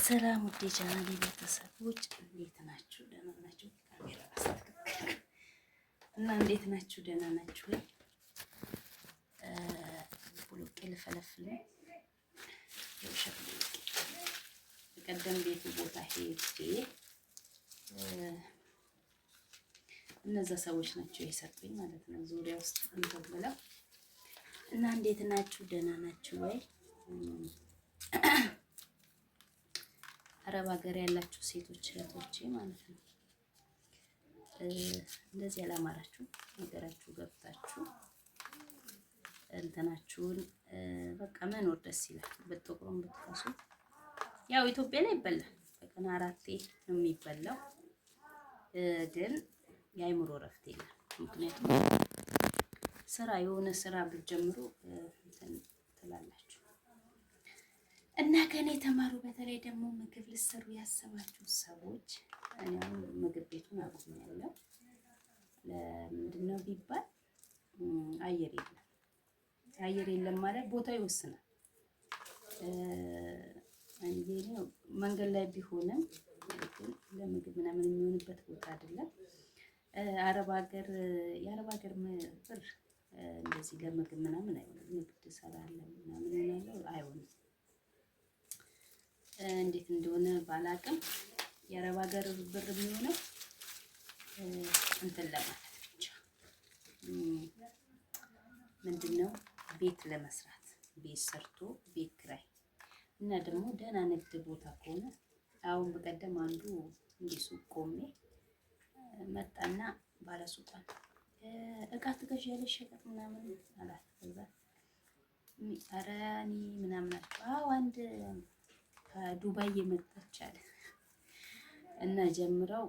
ሰላም ውዴ ቻናሌ ቤተሰቦች እንዴት ናችሁ? ደህና ናችሁ? ካሜራ አስተካክል እና እንዴት ናችሁ? ደህና ናችሁ? ብሎቄ ልፈለፍል ነው። በቀደም ቤቱ ቦታ ሄጄ እነዛ ሰዎች ናቸው የሰጡኝ ማለት ነው። ዙሪያ ውስጥ እንትን ብለው እና እንዴት ናችሁ? ደህና ናችሁ ወይ? አረብ ሀገር ያላችሁ ሴቶች እህቶቼ ማለት ነው። እንደዚህ ያላማራችሁ ነገራችሁ ገብታችሁ እንትናችሁን በቃ መኖር ደስ ይላል። በጥቁሩም ብትከሱ ያው ኢትዮጵያ ላይ ይበላል፣ በቀን 4 ነው የሚበላው፣ ግን የአይምሮ እረፍት የለም። ምክንያቱም ስራ የሆነ ስራ ብትጀምሩ እንትን ትላላችሁ እና ከኔ ተማሩ። በተለይ ደግሞ ምግብ ልትሰሩ ያሰባችሁ ሰዎች እኔ ምግብ ቤቱን አቁሜያለሁ። ለምንድነው ቢባል አየር የለም ማለት ቦታው ይወስናል። አንዴ መንገድ ላይ ቢሆንም ግን ለምግብ ምናምን የሚሆንበት ቦታ አይደለም። የአረብ ሀገር ብር እንደዚህ ለምግብ ምናምን አይሆንም። ንግድ እሰራለሁ ምናምን ያለው አይሆንም። እንዴት እንደሆነ ባላቅም የአረብ ሀገር ብር የሚሆነው እንትን ለማለት ብቻ ምንድነው ቤት ለመስራት ቤት ሰርቶ ቤት ኪራይ እና ደግሞ ደህና ንግድ ቦታ ከሆነ አሁን በቀደም አንዱ እንዲህ ሱቅ ቆሜ መጣና ባለሱቋን እቃ ትገዣለሽ ሸቀጥ ምናምን አላት። ከዛ ኧረ እኔ ምናምን አልኩ። አዎ አንድ ከዱባይ የመጣች አለ እና ጀምረው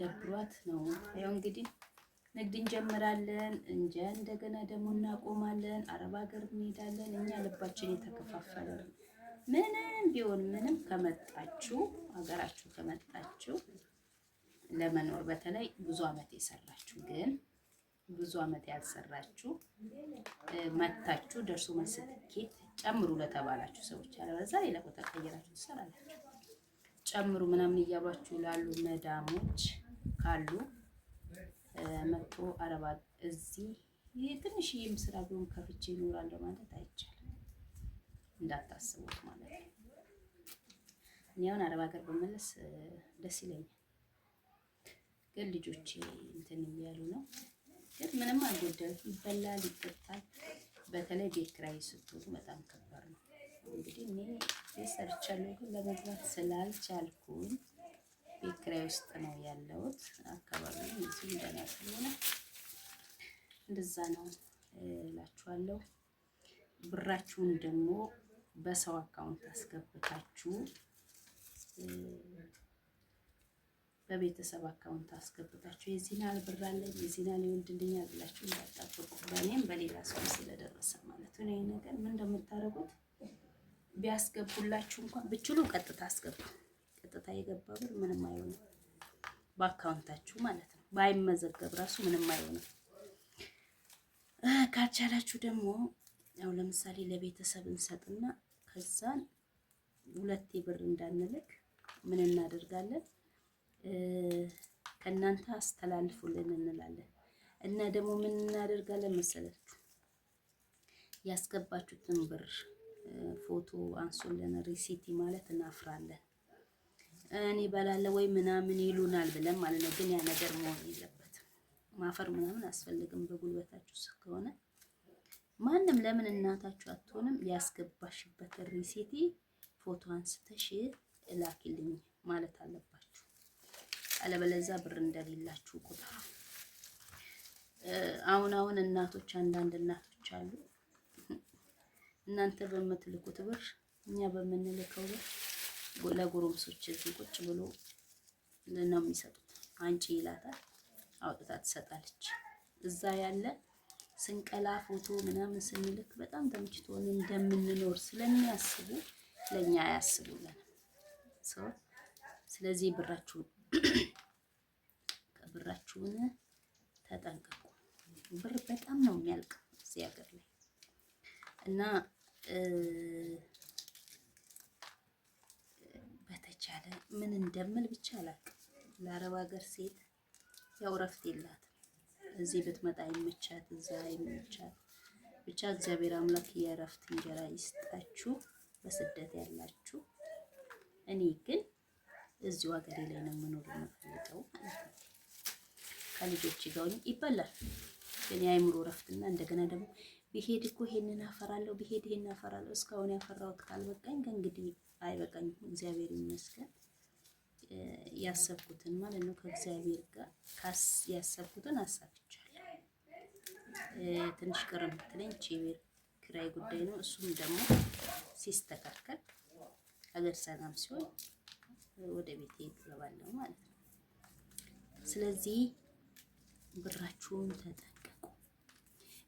ደብሯት ነው። ያው እንግዲህ ንግድ እንጀምራለን እንጂ እንደገና ደግሞ እናቆማለን፣ አረብ ሀገር እንሄዳለን። እኛ ልባችን የተከፋፈለ ነው። ምንም ቢሆን ምንም ከመጣችሁ ሀገራችሁ ከመጣችሁ ለመኖር በተለይ ብዙ አመት የሰራችሁ ግን ብዙ አመት ያልሰራችሁ መታችሁ ደርሶ መልስ ትኬት ጨምሩ ለተባላችሁ ሰዎች አለበዛ ሌላ ቦታ ቀይራችሁ ትሰራላችሁ። ጨምሩ ምናምን እያሏችሁ ላሉ መዳሞች ካሉ መጥቶ አረባ እዚህ ትንሽዬም ስራ ቢሆን ከፍቼ እኖራለሁ ማለት አይቻልም። እንዳታስቡት ማለት ነው። እኔ አሁን አረብ ሀገር በመለስ ደስ ይለኛል፣ ግን ልጆቼ እንትን እያሉ ነው። ግን ምንም አልጎደልም፣ ይበላል ይጠጣል። በተለይ ቤት ኪራይ ስትሆኑ በጣም ከባድ ነው። እንግዲህ እኔ ቤት ሰርቻለሁ፣ ግን ለመግባት ስላልቻልኩኝ ቤት ኪራይ ውስጥ ነው ያለሁት። አካባቢው እዚህ ደህና ስለሆነ እንደዛ ነው እላችኋለሁ። ብራችሁን ደግሞ በሰው አካውንት አስገብታችሁ በቤተሰብ አካውንት አስገብታችሁ የዚህን ያህል ብር አለኝ የዚህን ያህል ይወልድልኛል ብላችሁ እንዳትጠብቁ። በእኔም በሌላ ሰው ስለደረሰ ማለት ነው። ይሄ ነገር ምን እንደምታደርጉት ቢያስገቡላችሁ እንኳን ብችሉ ቀጥታ አስገቡ። ቀጥታ የገባ ብር ምንም አይሆንም በአካውንታችሁ ማለት ነው። ባይመዘገብ ራሱ ምንም አይሆንም። ካልቻላችሁ ደግሞ ያው ለምሳሌ ለቤተሰብ እንሰጥና ከዛን 2 ብር እንዳንልክ ምን እናደርጋለን? ከእናንተ አስተላልፉልን እንላለን። እና ደግሞ ምን እናደርጋለን መሰላችሁ? ያስገባችሁትን ብር ፎቶ አንሱልን፣ ሪሲቲ ማለት እናፍራለን። እኔ እበላለሁ ወይ ምናምን ይሉናል ብለን ማለት ነው። ግን ያ ነገር መሆን የለበትም። ማፈር ምናምን አስፈልግም። በጉልበታችሁ ስለሆነ ማንም ለምን እናታችሁ አትሆንም? ያስገባሽበት ሪሲቲ ፎቶ አንስተሽ እላኪልኝ ማለት አለባችሁ። አለበለዚያ ብር እንደሌላችሁ ቁጥር። አሁን እናቶች አንዳንድ እናቶች አሉ እናንተ በምትልኩት ብር እኛ በምንልከው ብር ለጎረምሶች እዚህ ቁጭ ብሎ ነው የሚሰጡት። አንቺ ይላታል፣ አውጥታ ትሰጣለች። እዛ ያለ ስንቀላ ፎቶ ምናምን ስንልክ በጣም ተምችቶን እንደምንኖር ስለሚያስቡ ለኛ አያስቡልንም። ስለዚህ ብራችሁን ተጠንቀቁ። ብር በጣም ነው የሚያልቀው እዚህ ሀገር ላይ እና ያለ ምን እንደምል ብቻ አላውቅም። ለአረብ ሀገር ሴት ያው እረፍት የላትም። እዚህ ብትመጣ ይመቻት፣ እዛ ይመቻት። ብቻ እግዚአብሔር አምላክ የእረፍት እንጀራ ይስጣችሁ በስደት ያላችሁ። እኔ ግን እዚሁ ሀገሬ ላይ ነው መኖር የምፈልገው ማለት ነው። ከልጆቼ ጋር ይበላል ግን የአይምሮ እረፍትና እንደገና ደግሞ ብሄድ እኮ ይሄንን አፈራለሁ፣ ብሄድ ይሄንን አፈራለሁ። እስካሁን ያፈራሁት ካልበቃኝ ከእንግዲህ አይበቃኝም። እግዚአብሔር ይመስገን ያሰብኩትን ማለት ነው ከእግዚአብሔር ጋር ያሰብኩትን አሳክቻለሁ። ትንሽ ቅር የምትለኝ የቤት ኪራይ ጉዳይ ነው። እሱም ደግሞ ሲስተካከል ሀገር ሰላም ሲሆን ወደ ቤቴ እገባለሁ ማለት ነው። ስለዚህ ብራችሁን ተጠንቀቁ።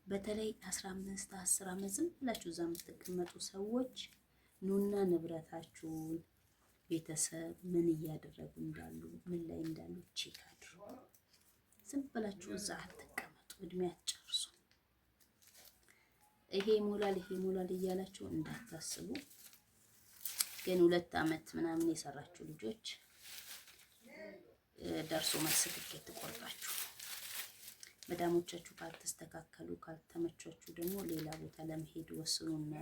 በተለይ 15 10 ዓመት ዝም ብላችሁ እዛ የምትቀመጡ ሰዎች ኑና ንብረታችሁን ቤተሰብ ምን እያደረጉ እንዳሉ ምን ላይ እንዳሉ ቼክ አድርጉ። ዝም ብላችሁ እዛ አትቀመጡ፣ እድሜ አትጨርሱ። ይሄ ሞላል እያላችሁ እንዳታስቡ። ግን 2 ዓመት ምናምን የሰራችሁ ልጆች ደርሶ መልስ ትኬት ትቆርጣችሁ። መዳሞቻችሁ ካልተስተካከሉ ካልተመቻችሁ ደግሞ ሌላ ቦታ ለመሄድ ወስኑና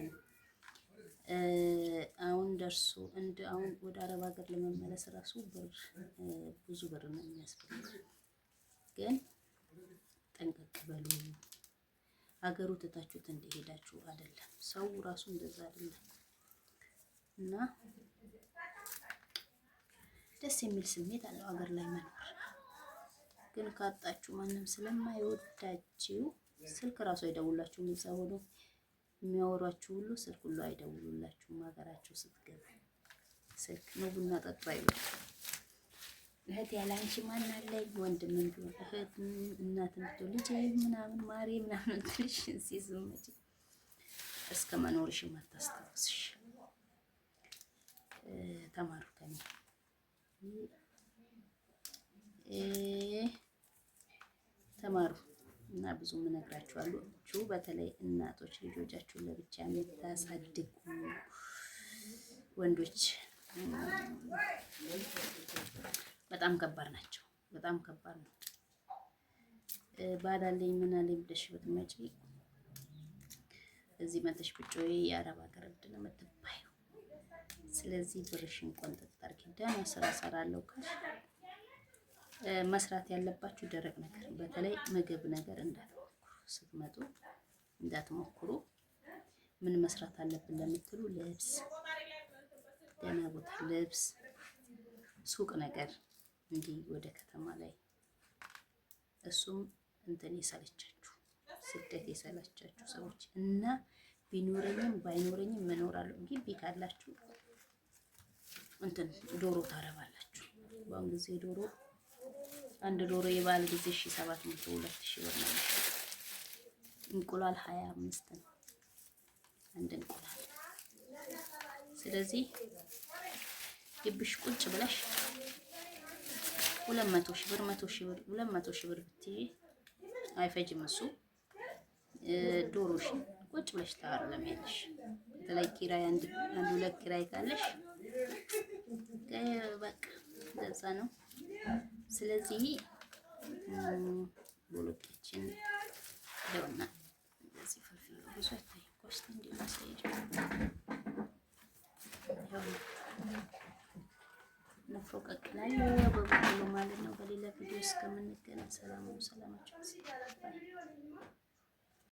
አሁን ደርሶ አሁን ወደ አረብ ሀገር ለመመለስ ራሱ ብዙ ብር ነው የሚያስፈልገው። ግን ጠንቀቅ በሉ። ሀገሩ ትታችሁት እንደሄዳችሁ አይደለም፣ ሰው ራሱ እንደዛ አይደለም። እና ደስ የሚል ስሜት አለው ሀገር ላይ መኖር። ግን ካጣችሁ ማንም ስለማይወዳችሁ ስልክ ራሱ አይደውላችሁም። እዛ ሆኖ የሚያወሯችሁ ሁሉ ስልክ ሁሉ አይደውሉላችሁም። ሀገራችሁ ስትገቡ ስልክ ነው ቡና ጠጡ አይሉም። እህት ያለ አንቺ ማን አለኝ? ወንድም እንዲሁ እህት እናት እንዲሁ ልጅ ምናምን ማሬ ምናምን ትልሽ ሲዝመጭ እስከ መኖርሽ ማታስታውስሽ። ተማሩ ከኔ ተማሩ እና ብዙ እነግራችኋለሁ። በተለይ እናቶች ልጆቻችሁን ለብቻ የምታሳድጉ ወንዶች በጣም ከባድ ናቸው። በጣም ከባድ ነው። ባላለኝ ምን አለኝ ብለሽ ብትመጪ እዚህ መጥተሽ ብጮይ የአረብ ሀገር እብድ ነው የምትባየው። ስለዚህ ብርሽን ቆንጠጥ አድርጊ። ደህና ስራ እሰራለሁ ካልሽ መስራት ያለባችሁ ደረቅ ነገር፣ በተለይ ምግብ ነገር እንዳትሞክሩ፣ ስትመጡ እንዳትሞክሩ። ምን መስራት አለብን ለምትሉ ልብስ፣ ደህና ቦታ ልብስ፣ ሱቅ ነገር እንዲህ ወደ ከተማ ላይ እሱም እንትን የሰለቻችሁ ስደት የሰለቻችሁ ሰዎች እና ቢኖረኝም ባይኖረኝም መኖራለሁ። ግቢ ካላችሁ እንትን ዶሮ ታረባላችሁ። በአሁን ጊዜ ዶሮ አንድ ዶሮ የባል ጊዜ 1700 2000 ብር ነው። እንቁላል 25 ነው አንድ እንቁላል። ስለዚህ ግብሽ ቁጭ ብለሽ 200 ሺህ ብር 100 ሺህ ብር 200 ሺህ ብር ብትይ አይፈጅም እሱ። ዶሮሽን ቁጭ ብለሽ ታረሚያለሽ። በተለይ ኪራይ አንድ ሁለት ኪራይ ካለሽ በቃ እንደዛ ነው። ስለዚህ ቦሎቄችን ደውና እንደዚህ ፍልፍል ብዙ አይታይም። ኮስት እንዲማሳያችሁ ነፍሮ ቀቅላለሁ በበቆሎ ማለት ነው። በሌላ ቪዲዮ እስከምንገናኝ ሰላማችሁ